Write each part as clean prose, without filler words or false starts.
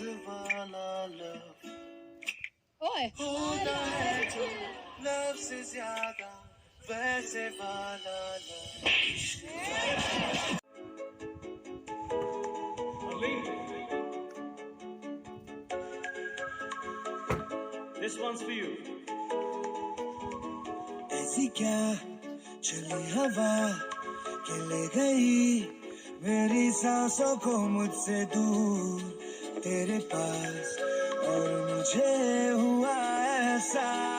वाला लव ओए होता है जो लव से ज्यादा वैसे वाला love This one's for you. ऐसी क्या चली हवा के ले गई मेरी सांसों को मुझसे दूर तेरे पास और मुझे हुआ एहसास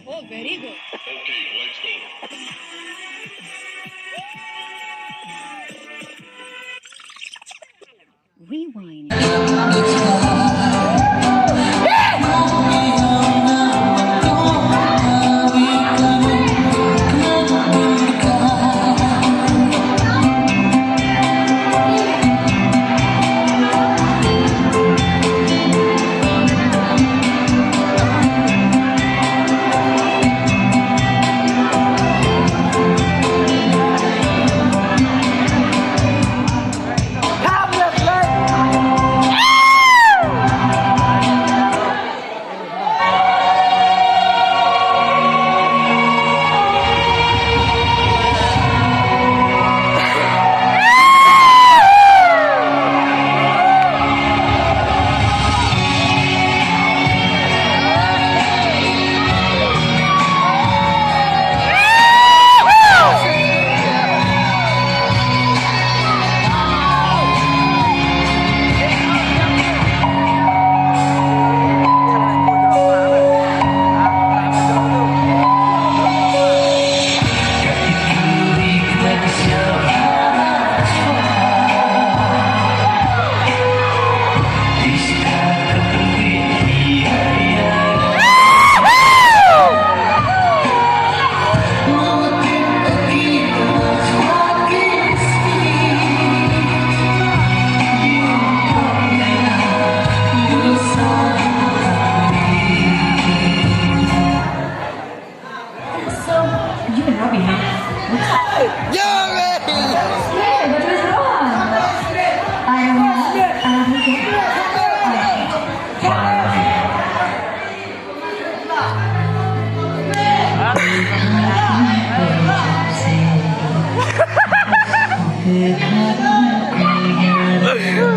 Oh, very good. Okay, let's go. Rewind.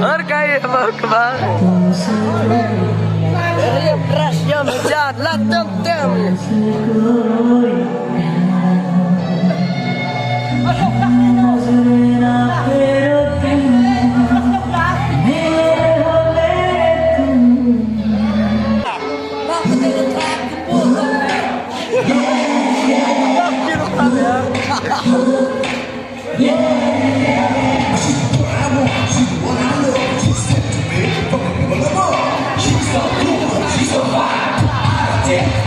और काय bak Ras yang berjalan tem-tem Yeah.